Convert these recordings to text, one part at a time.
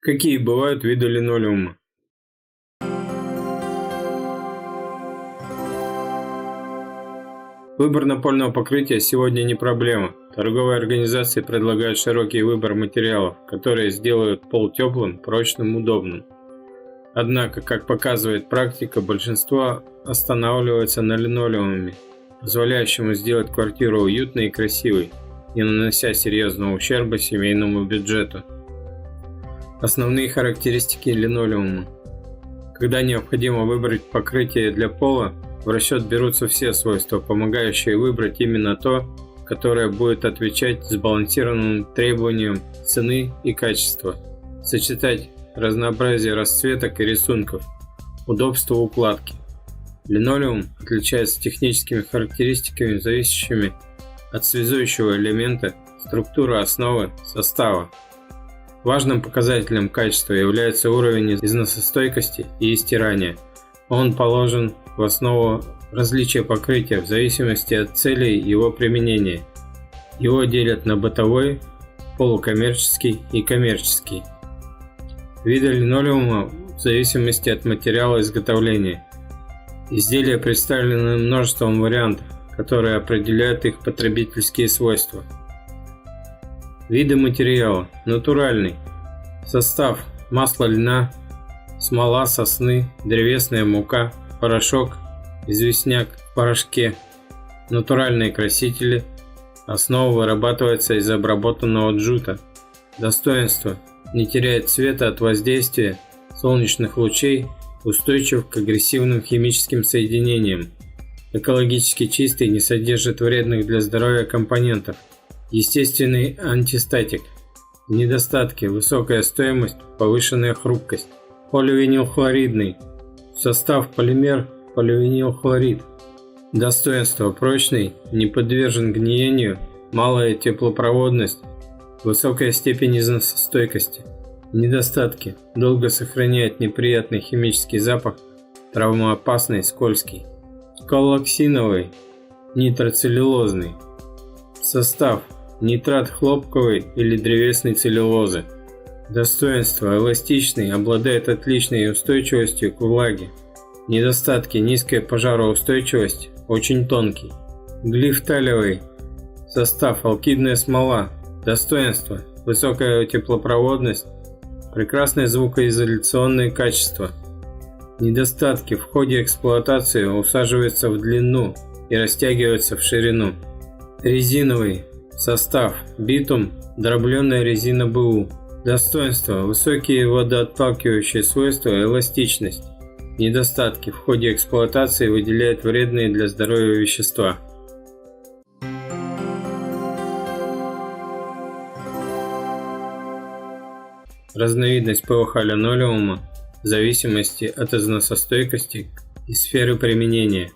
Какие бывают виды линолеума? Выбор напольного покрытия сегодня не проблема. Торговые организации предлагают широкий выбор материалов, которые сделают пол теплым, прочным, удобным. Однако, как показывает практика, большинство останавливается на линолеуме, позволяющему сделать квартиру уютной и красивой, не нанося серьезного ущерба семейному бюджету. Основные характеристики линолеума. Когда необходимо выбрать покрытие для пола, в расчет берутся все свойства, помогающие выбрать именно то, которое будет отвечать сбалансированным требованиям цены и качества, сочетать разнообразие расцветок и рисунков, удобство укладки. Линолеум отличается техническими характеристиками, зависящими от связующего элемента, структуры основы, состава. Важным показателем качества является уровень износостойкости и стирания. Он положен в основу различия покрытия в зависимости от целей его применения. Его делят на бытовой, полукоммерческий и коммерческий. Виды линолеума в зависимости от материала изготовления. Изделия представлены множеством вариантов, которые определяют их потребительские свойства. Виды материала. Натуральный. Состав: масло льна, смола сосны, древесная мука, порошок, известняк в порошке. Натуральные красители. Основа вырабатывается из обработанного джута. Достоинства: не теряет цвета от воздействия солнечных лучей, устойчив к агрессивным химическим соединениям. Экологически чистый, не содержит вредных для здоровья компонентов. Естественный антистатик. Недостатки: высокая стоимость, повышенная хрупкость. Поливинилхлоридный. Состав: полимер, поливинилхлорид. Достоинства: прочный, не подвержен гниению, малая теплопроводность, высокая степень износостойкости. Недостатки: долго сохраняет неприятный химический запах, травмоопасный, скользкий. Коллоксиновый, нитроцеллюлозный. Состав: нитрат хлопковой или древесной целлюлозы. Достоинства: эластичный, обладает отличной устойчивостью к влаге. Недостатки: низкая пожароустойчивость, очень тонкий. Глифталевый. Состав: алкидная смола. Достоинства: высокая теплопроводность, прекрасное звукоизоляционное качество. Недостатки: в ходе эксплуатации усаживается в длину и растягивается в ширину. Резиновый. Состав: битум, дробленая резина БУ. Достоинства: высокие водоотталкивающие свойства, эластичность. Недостатки: в ходе эксплуатации выделяет вредные для здоровья вещества. Разновидность ПВХ линолеума в зависимости от износостойкости и сферы применения.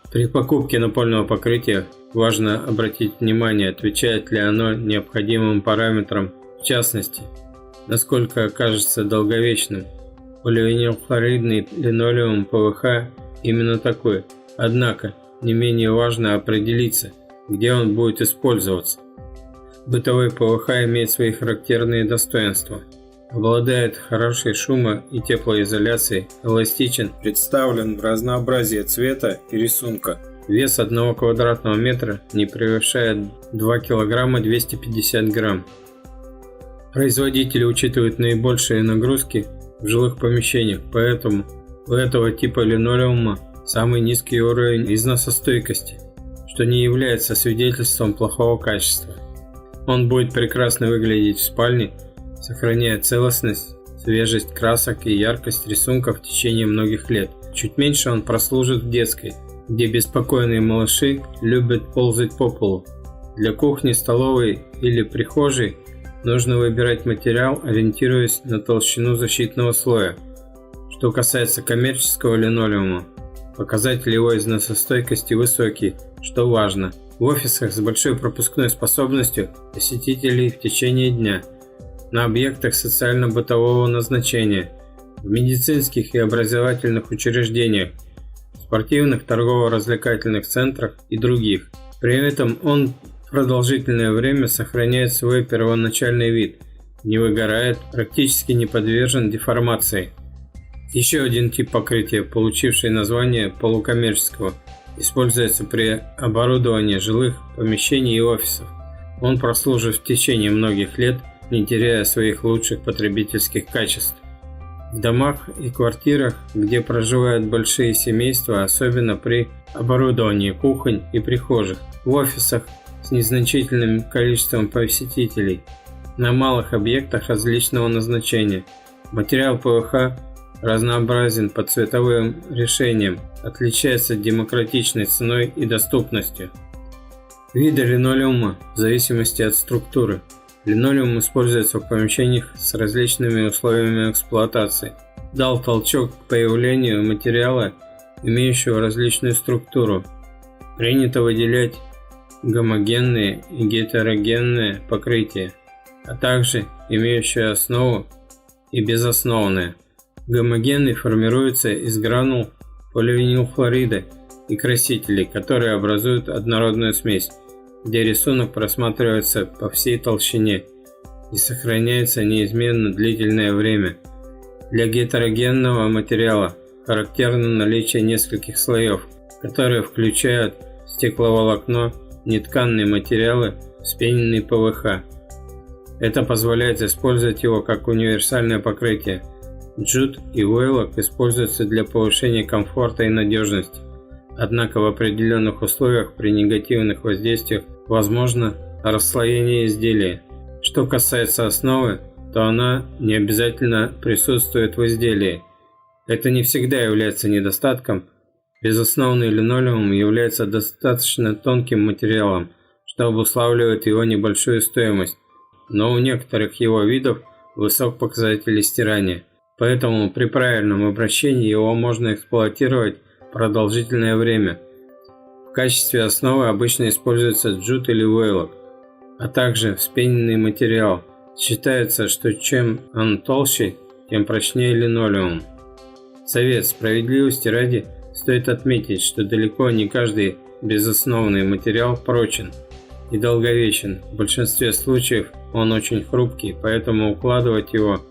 При покупке напольного покрытия важно обратить внимание, отвечает ли оно необходимым параметрам, в частности, насколько окажется долговечным. Поливинилхлоридный линолеум ПВХ именно такой. Однако, не менее важно определиться, где он будет использоваться. Бытовой ПВХ имеет свои характерные достоинства. Обладает хорошей шумо- и теплоизоляцией, эластичен, представлен в разнообразии цвета и рисунка. Вес 1 квадратного метра не превышает 2 кг 250 грамм. Производители учитывают наибольшие нагрузки в жилых помещениях, поэтому у этого типа линолеума самый низкий уровень износостойкости, что не является свидетельством плохого качества. Он будет прекрасно выглядеть в спальне, сохраняя целостность, свежесть красок и яркость рисунков в течение многих лет. Чуть меньше он прослужит в детской, где беспокойные малыши любят ползать по полу. Для кухни, столовой или прихожей нужно выбирать материал, ориентируясь на толщину защитного слоя. Что касается коммерческого линолеума, показатели его износостойкости высокие, что важно. В офисах с большой пропускной способностью посетителей в течение дня, на объектах социально-бытового назначения, в медицинских и образовательных учреждениях, спортивных, торгово-развлекательных центрах и других. При этом он продолжительное время сохраняет свой первоначальный вид, не выгорает, практически не подвержен деформации. Еще один тип покрытия, получивший название полукоммерческого, используется при оборудовании жилых помещений и офисов. Он прослужит в течение многих лет, не теряя своих лучших потребительских качеств. В домах и квартирах, где проживают большие семейства, особенно при оборудовании кухонь и прихожих, в офисах с незначительным количеством посетителей, на малых объектах различного назначения. Материал ПВХ разнообразен по цветовым решениям, отличается демократичной ценой и доступностью. Виды линолеума в зависимости от структуры. Линолеум используется в помещениях с различными условиями эксплуатации. Дал толчок к появлению материала, имеющего различную структуру. Принято выделять гомогенные и гетерогенные покрытия, а также имеющие основу и безосновные. Гомогенный формируется из гранул поливинилхлорида и красителей, которые образуют однородную смесь, где рисунок просматривается по всей толщине и сохраняется неизменно длительное время. Для гетерогенного материала характерно наличие нескольких слоев, которые включают стекловолокно, нетканные материалы, вспененный ПВХ. Это позволяет использовать его как универсальное покрытие. Джут и войлок используются для повышения комфорта и надежности. Однако в определенных условиях при негативных воздействиях возможно расслоение изделия. Что касается основы, то она не обязательно присутствует в изделии. Это не всегда является недостатком. Безосновный линолеум является достаточно тонким материалом, что обуславливает его небольшую стоимость, но у некоторых его видов высок показатель стирания. Поэтому при правильном обращении его можно эксплуатировать продолжительное время. В качестве основы обычно используется джут или войлок, а также вспененный материал. Считается, что чем он толще, тем прочнее линолеум. Совет справедливости ради стоит отметить, что далеко не каждый безосновный материал прочен и долговечен. В большинстве случаев он очень хрупкий, поэтому укладывать его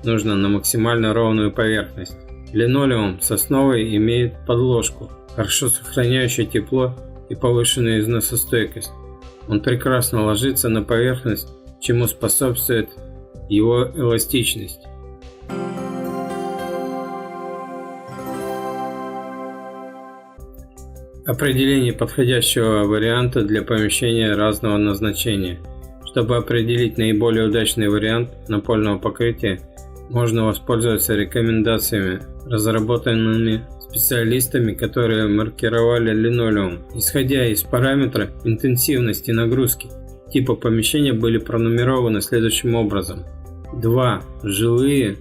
нужно на максимально ровную поверхность. Линолеум с основой имеет подложку, хорошо сохраняющую тепло и повышенную износостойкость. Он прекрасно ложится на поверхность, чему способствует его эластичность. Определение подходящего варианта для помещения разного назначения. Чтобы определить наиболее удачный вариант напольного покрытия, можно воспользоваться рекомендациями, разработанными специалистами, которые маркировали линолеум. Исходя из параметра интенсивности нагрузки, типы помещения были пронумерованы следующим образом: 2 жилые,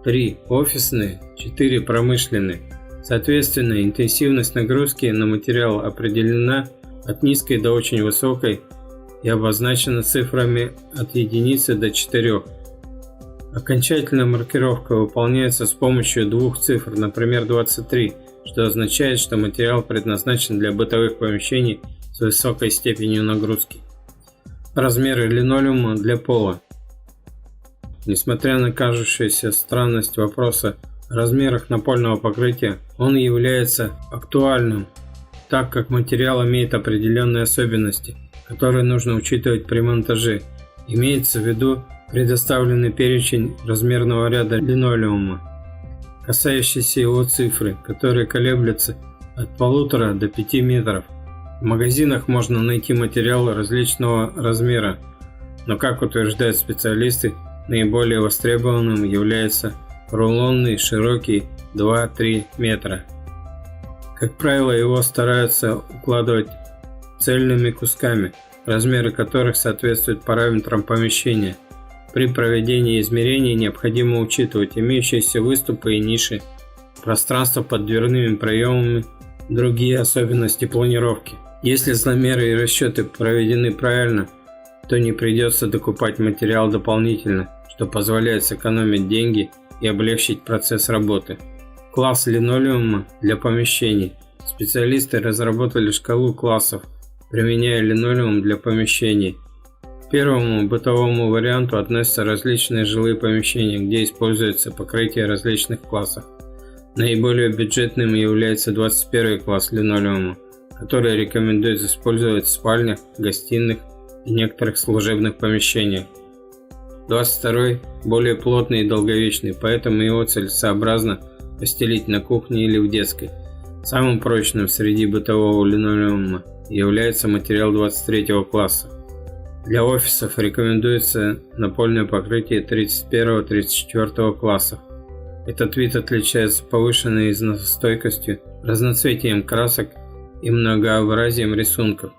3 офисные, 4 промышленные. Соответственно, интенсивность нагрузки на материал определена от низкой до очень высокой и обозначена цифрами от единицы до 4. Окончательная маркировка выполняется с помощью двух цифр, например 23, что означает, что материал предназначен для бытовых помещений с высокой степенью нагрузки. Размеры линолеума для пола. Несмотря на кажущуюся странность вопроса о размерах напольного покрытия, он является актуальным, так как материал имеет определенные особенности, которые нужно учитывать при монтаже. Имеется в виду предоставленный перечень размерного ряда линолеума, касающийся его цифры, которые колеблются от 1,5 до 5 метров. В магазинах можно найти материалы различного размера, но, как утверждают специалисты, наиболее востребованным является рулонный широкий 2-3 метра. Как правило, его стараются укладывать цельными кусками, размеры которых соответствуют параметрам помещения. При проведении измерений необходимо учитывать имеющиеся выступы и ниши, пространство под дверными проемами, другие особенности планировки. Если замеры и расчеты проведены правильно, то не придется докупать материал дополнительно, что позволяет сэкономить деньги и облегчить процесс работы. Класс линолеума для помещений. Специалисты разработали шкалу классов, применяя линолеум для помещений. В первому бытовому варианту относятся различные жилые помещения, где используется покрытие различных классов. Наиболее бюджетным является 21 класс линолеума, который рекомендуется использовать в спальнях, гостиных и некоторых служебных помещениях. 22 более плотный и долговечный, поэтому его целесообразно постелить на кухне или в детской. Самым прочным среди бытового линолеума является материал 23 класса. Для офисов рекомендуется напольное покрытие 31-34 классов. Этот вид отличается повышенной износостойкостью, разноцветием красок и многообразием рисунков,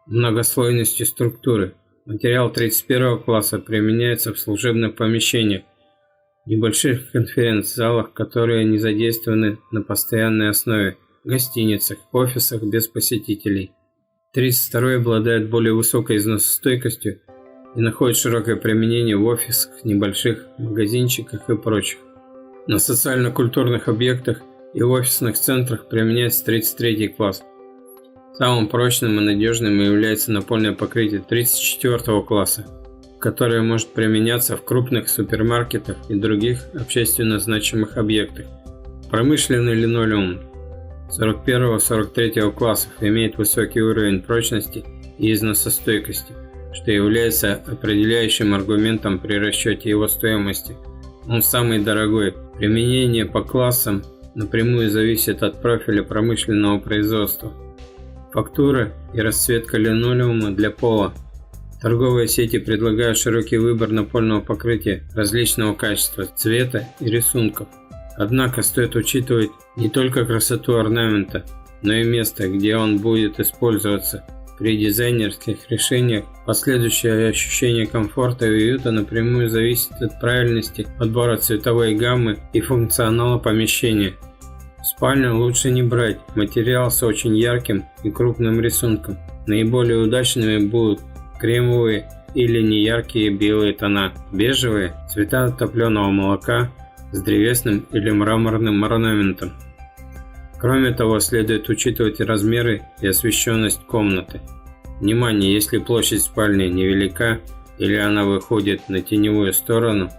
многослойностью структуры. Материал 31 класса применяется в служебных помещениях, небольших конференц-залах, которые не задействованы на постоянной основе, гостиницах, офисах без посетителей. 32 обладает более высокой износостойкостью и находит широкое применение в офисах, небольших магазинчиках и прочих. На социально-культурных объектах и в офисных центрах применяется 33 класс. Самым прочным и надежным является напольное покрытие 34 класса, которое может применяться в крупных супермаркетах и других общественно значимых объектах. Промышленный линолеум 41-43 классов имеет высокий уровень прочности и износостойкости, что является определяющим аргументом при расчете его стоимости. Он самый дорогой. Применение по классам напрямую зависит от профиля промышленного производства. Фактура и расцветка линолеума для пола. Торговые сети предлагают широкий выбор напольного покрытия различного качества, цвета и рисунков. Однако стоит учитывать не только красоту орнамента, но и место, где он будет использоваться. При дизайнерских решениях последующее ощущение комфорта и уюта напрямую зависит от правильности подбора цветовой гаммы и функционала помещения. В спальню лучше не брать материал с очень ярким и крупным рисунком. Наиболее удачными будут кремовые или неяркие белые тона, бежевые, цвета топленого молока с древесным или мраморным орнаментом. Кроме того, следует учитывать размеры и освещенность комнаты. Внимание, если площадь спальни невелика или она выходит на теневую сторону,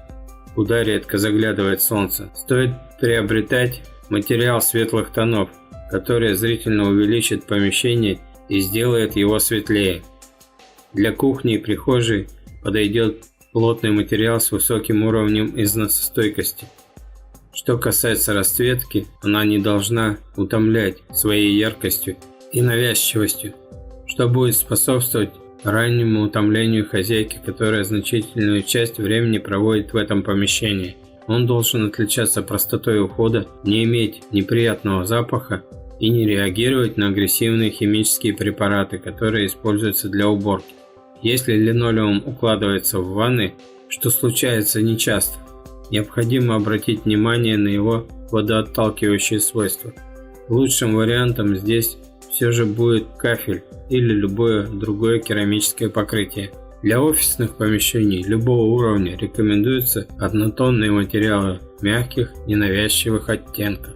куда редко заглядывает солнце, стоит приобретать материал светлых тонов, который зрительно увеличит помещение и сделает его светлее. Для кухни и прихожей подойдет плотный материал с высоким уровнем износостойкости. Что касается расцветки, она не должна утомлять своей яркостью и навязчивостью, что будет способствовать раннему утомлению хозяйки, которая значительную часть времени проводит в этом помещении. Он должен отличаться простотой ухода, не иметь неприятного запаха и не реагировать на агрессивные химические препараты, которые используются для уборки. Если линолеум укладывается в ванны, что случается нечасто, необходимо обратить внимание на его водоотталкивающие свойства. Лучшим вариантом здесь все же будет кафель или любое другое керамическое покрытие. Для офисных помещений любого уровня рекомендуются однотонные материалы мягких, ненавязчивых оттенков.